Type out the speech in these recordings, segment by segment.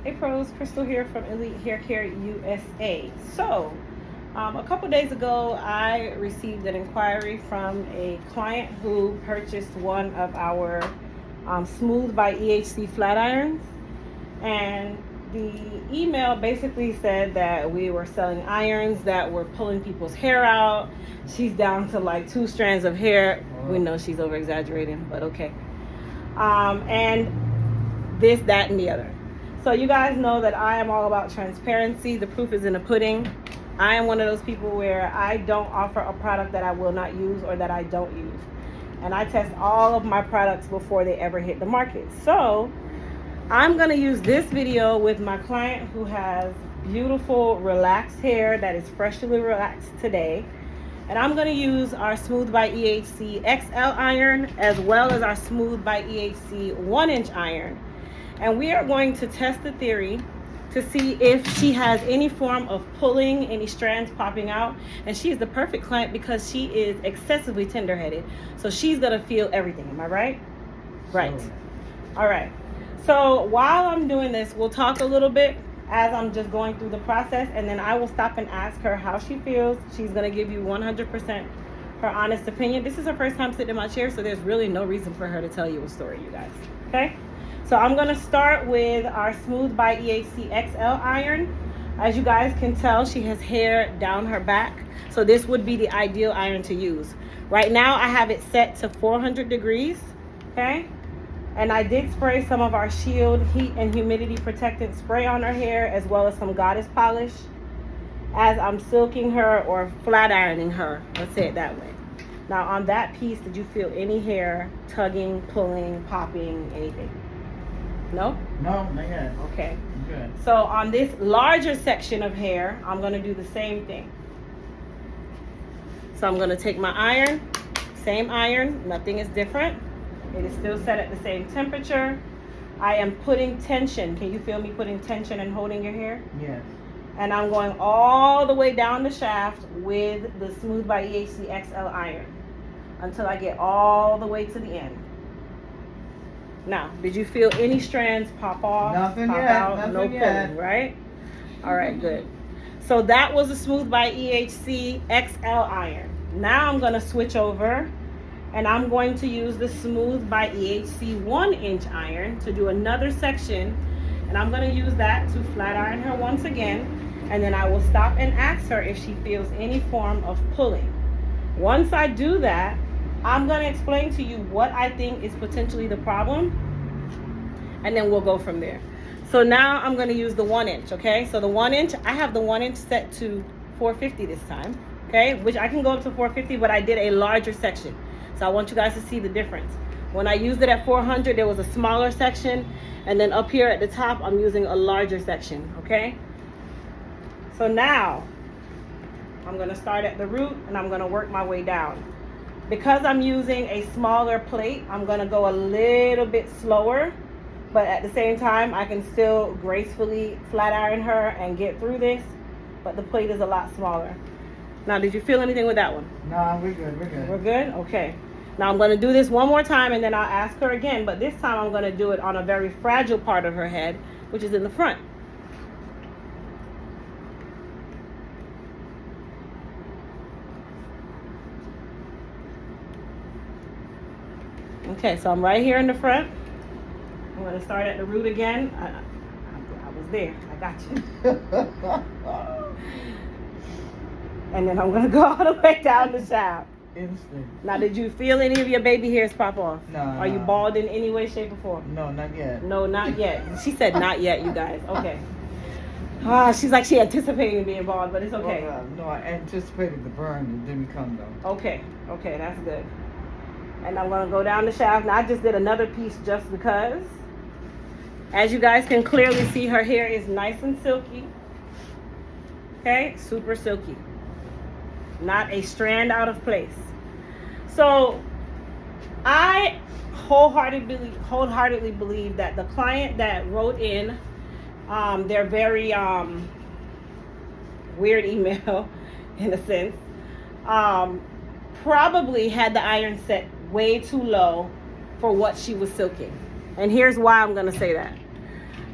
Hey pros, Crystal here from Elite Hair Care USA. So, a couple days ago, I received an inquiry from a client who purchased one of our Smooth by EHC flat irons, and the email basically said that we were selling irons that were pulling people's hair out. She's down to like 2 strands of hair. We know she's over exaggerating, but okay. And this, that, and the other. So you guys know that I am all about transparency. The proof is in the pudding. I am one of those people where I don't offer a product that I will not use or that I don't use. And I test all of my products before they ever hit the market. So I'm going to use this video with my client who has beautiful relaxed hair that is freshly relaxed today. And I'm going to use our Smooth by EHC XL iron as well as our Smooth by EHC 1-inch iron. And we are going to test the theory to see if she has any form of pulling, any strands popping out. And she is the perfect client because she is excessively tender-headed. So she's gonna feel everything, am I right? Right. Sure. All right. So while I'm doing this, we'll talk a little bit as I'm just going through the process, and then I will stop and ask her how she feels. She's gonna give you 100% her honest opinion. This is her first time sitting in my chair, so there's really no reason for her to tell you a story, you guys, okay? So I'm going to start with our Smooth by EHC XL iron. As you guys can tell, she has hair down her back. So this would be the ideal iron to use. Right now I have it set to 400 degrees, okay? And I did spray some of our Shield heat and humidity protectant spray on her hair, as well as some Goddess polish as I'm silking her or flat ironing her. Let's say it that way. Now on that piece, did you feel any hair tugging, pulling, popping, anything? No? No, not yet. Okay. I'm good. So on this larger section of hair, I'm going to do the same thing. So I'm going to take my iron, same iron, nothing is different. It is still set at the same temperature. I am putting tension. Can you feel me putting tension and holding your hair? Yes. And I'm going all the way down the shaft with the Smooth by EHC XL iron until I get all the way to the end. Now, did you feel any strands pop off, Nothing pop yet, out? nothing No pulling, yet. right? All right, good. So that was the Smooth by EHC XL iron. Now I'm going to switch over and I'm going to use the Smooth by EHC 1-inch iron to do another section. And I'm going to use that to flat iron her once again. And then I will stop and ask her if she feels any form of pulling. Once I do that, I'm going to explain to you what I think is potentially the problem, and then we'll go from there. So now I'm going to use the 1-inch, okay? So the 1-inch, I have the 1-inch set to 450 this time, okay? Which I can go up to 450, but I did a larger section. So I want you guys to see the difference. When I used it at 400, there was a smaller section, and then up here at the top, I'm using a larger section, okay? So now, I'm going to start at the root, and I'm going to work my way down. Because I'm using a smaller plate, I'm going to go a little bit slower, but at the same time, I can still gracefully flat iron her and get through this, but the plate is a lot smaller. Now, did you feel anything with that one? No, we're good, we're good. We're good? Okay. Now, I'm going to do this one more time, and then I'll ask her again, but this time I'm going to do it on a very fragile part of her head, which is in the front. Okay, so I'm right here in the front. I'm going to start at the root again. I was there. I got you. And then I'm going to go all the way down the shaft. Instant. Now, did you feel any of your baby hairs pop off? No. Are you bald in any way, shape, or form? No, not yet. No, not yet. She said not yet, you guys. Okay. She's like she anticipating being bald, but it's okay. No, I anticipated the burn. It didn't come though. Okay, that's good. And I'm going to go down the shaft. Now, I just did another piece just because. As you guys can clearly see, her hair is nice and silky. Okay, super silky. Not a strand out of place. So, I wholeheartedly believe that the client that wrote in their very weird email, in a sense, probably had the iron set way too low for what she was silking. And here's why I'm going to say that.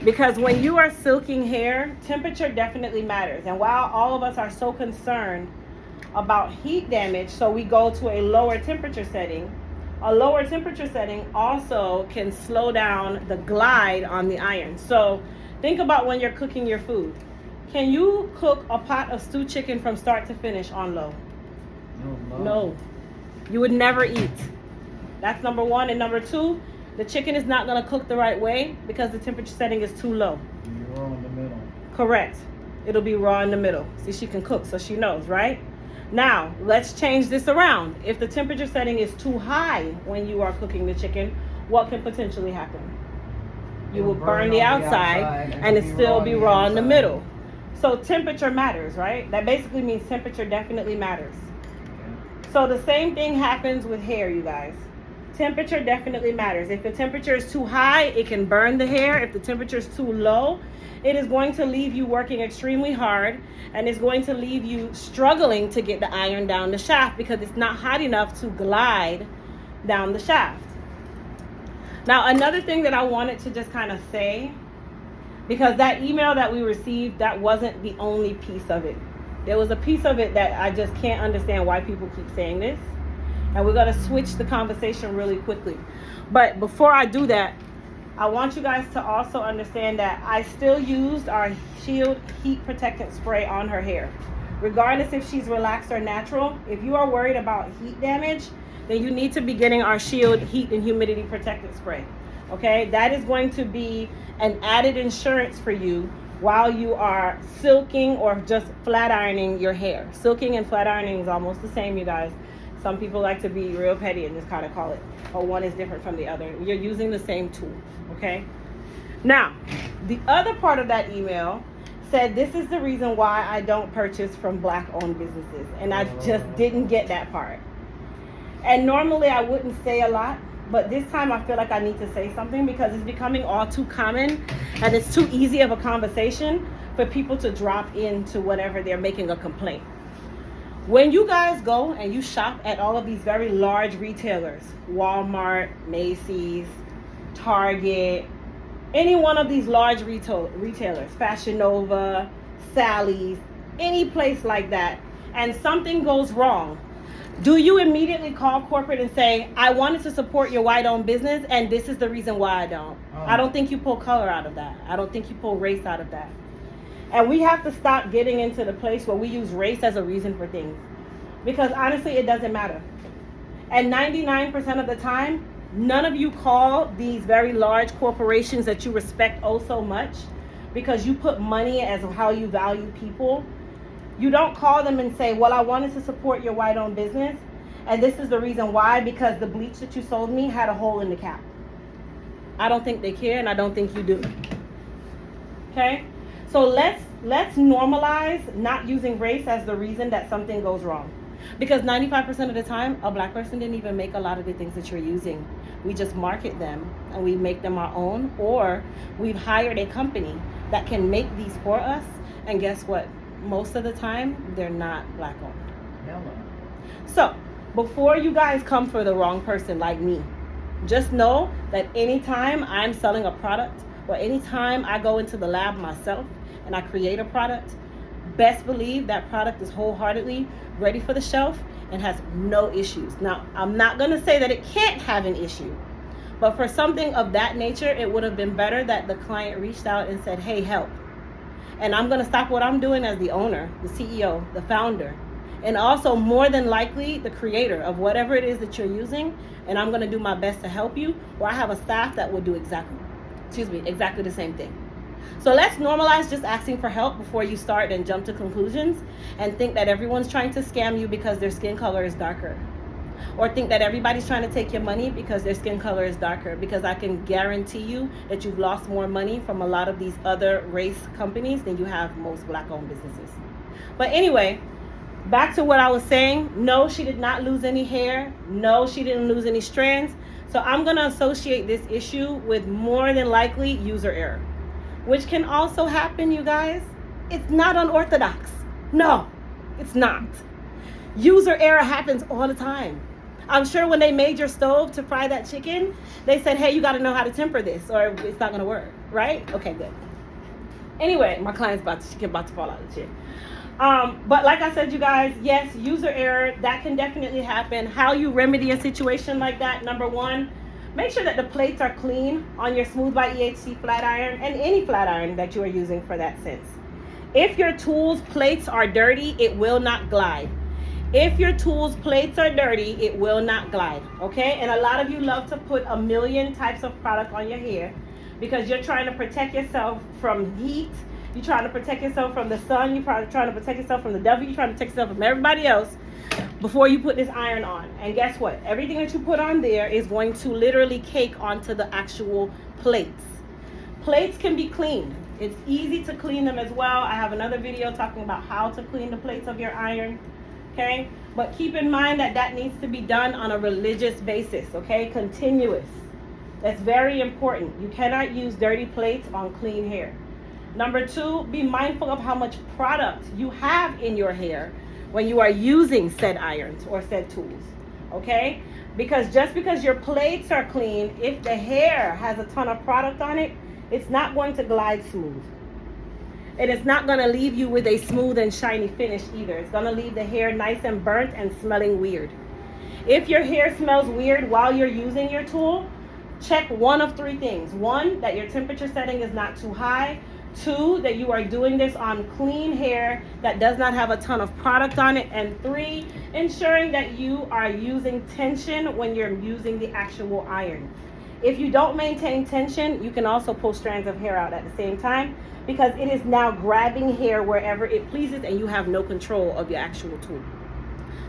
Because when you are silking hair, temperature definitely matters. And while all of us are so concerned about heat damage, so we go to a lower temperature setting, a lower temperature setting also can slow down the glide on the iron. So think about when you're cooking your food. Can you cook a pot of stewed chicken from start to finish on low? No. You would never eat. That's number one. And number two, the chicken is not going to cook the right way because the temperature setting is too low. You're raw in the middle. Correct. It'll be raw in the middle. See, she can cook, so she knows, right? Now, let's change this around. If the temperature setting is too high when you are cooking the chicken, what can potentially happen? You will burn the outside and it still be raw in the middle. So temperature matters, right? That basically means temperature definitely matters. So the same thing happens with hair, you guys. Temperature definitely matters. If the temperature is too high, it can burn the hair. If the temperature is too low, it is going to leave you working extremely hard, and it's going to leave you struggling to get the iron down the shaft because it's not hot enough to glide down the shaft. Now, another thing that I wanted to just kind of say, because that email that we received, that wasn't the only piece of it. There was a piece of it that I just can't understand why people keep saying this. And we're going to switch the conversation really quickly. But before I do that, I want you guys to also understand that I still used our Shield Heat Protectant Spray on her hair. Regardless if she's relaxed or natural, if you are worried about heat damage, then you need to be getting our Shield Heat and Humidity Protectant Spray. Okay, that is going to be an added insurance for you while you are silking or just flat ironing your hair. Silking and flat ironing is almost the same, you guys. Some people like to be real petty and just kind of call it, oh, one is different from the other. You're using the same tool, okay? Now, the other part of that email said this is the reason why I don't purchase from Black-owned businesses. And I just didn't get that part. And normally I wouldn't say a lot, but this time I feel like I need to say something because it's becoming all too common and it's too easy of a conversation for people to drop into whatever they're making a complaint. When you guys go and you shop at all of these very large retailers, Walmart, Macy's, Target, any one of these large retailers, Fashion Nova, Sally's, any place like that, and something goes wrong, do you immediately call corporate and say, I wanted to support your white-owned business and this is the reason why I don't? I don't think you pull color out of that. I don't think you pull race out of that. And we have to stop getting into the place where we use race as a reason for things. Because honestly, it doesn't matter. And 99% of the time, none of you call these very large corporations that you respect oh so much because you put money as how you value people. You don't call them and say, well, I wanted to support your white-owned business. And this is the reason why, because the bleach that you sold me had a hole in the cap. I don't think they care, and I don't think you do. Okay? So let's normalize not using race as the reason that something goes wrong. Because 95% of the time, a black person didn't even make a lot of the things that you're using. We just market them and we make them our own, or we've hired a company that can make these for us. And guess what? Most of the time, they're not black owned. Hello. So before you guys come for the wrong person like me, just know that anytime I'm selling a product or anytime I go into the lab myself and I create a product, best believe that product is wholeheartedly ready for the shelf and has no issues. Now, I'm not going to say that it can't have an issue, but for something of that nature, it would have been better that the client reached out and said, hey, help. And I'm going to stop what I'm doing as the owner, the CEO, the founder, and also more than likely the creator of whatever it is that you're using, and I'm going to do my best to help you, or I have a staff that will do exactly the same thing. So let's normalize just asking for help before you start and jump to conclusions and think that everyone's trying to scam you because their skin color is darker. Or think that everybody's trying to take your money because their skin color is darker. Because I can guarantee you that you've lost more money from a lot of these other race companies than you have most black-owned businesses. But anyway, back to what I was saying. No, she did not lose any hair. No, she didn't lose any strands. So I'm going to associate this issue with more than likely user error, which can also happen, you guys. It's not unorthodox. No, it's not. User error happens all the time. I'm sure when they made your stove to fry that chicken, they said, hey, you got to know how to temper this or it's not going to work, right? Okay, good. Anyway, my client's about to fall out of the chair. But like I said, you guys, yes, user error, that can definitely happen. How you remedy a situation like that, number one, make sure that the plates are clean on your Smooth by EHC flat iron and any flat iron that you are using for that sense. If your tool's plates are dirty, it will not glide. If your tool's plates are dirty, it will not glide, okay? And a lot of you love to put a million types of product on your hair because you're trying to protect yourself from heat. You're trying to protect yourself from the sun. You're probably trying to protect yourself from the devil. You're trying to protect yourself from everybody else before you put this iron on. And guess what? Everything that you put on there is going to literally cake onto the actual plates. Plates can be cleaned. It's easy to clean them as well. I have another video talking about how to clean the plates of your iron. Okay, but keep in mind that that needs to be done on a religious basis, okay, continuous. That's very important. You cannot use dirty plates on clean hair. Number two, be mindful of how much product you have in your hair when you are using said irons or said tools, okay? Because just because your plates are clean, if the hair has a ton of product on it, it's not going to glide smooth. And it's not going to leave you with a smooth and shiny finish either. It's going to leave the hair nice and burnt and smelling weird. If your hair smells weird while you're using your tool, check one of three things. One, that your temperature setting is not too high. Two, that you are doing this on clean hair that does not have a ton of product on it. And three, ensuring that you are using tension when you're using the actual iron. If you don't maintain tension, you can also pull strands of hair out at the same time because it is now grabbing hair wherever it pleases and you have no control of your actual tool.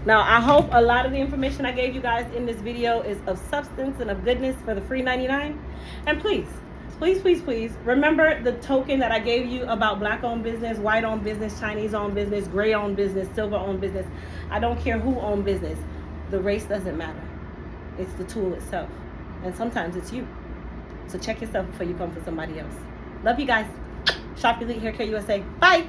Now, I hope a lot of the information I gave you guys in this video is of substance and of goodness for the free 99. And please, please, please, please remember the token that I gave you about Black-owned business, white-owned business, Chinese-owned business, gray-owned business, silver-owned business. I don't care who owned business. The race doesn't matter. It's the tool itself. And sometimes it's you. So check yourself before you come for somebody else. Love you guys. Shop Elite Hair Care USA. Bye.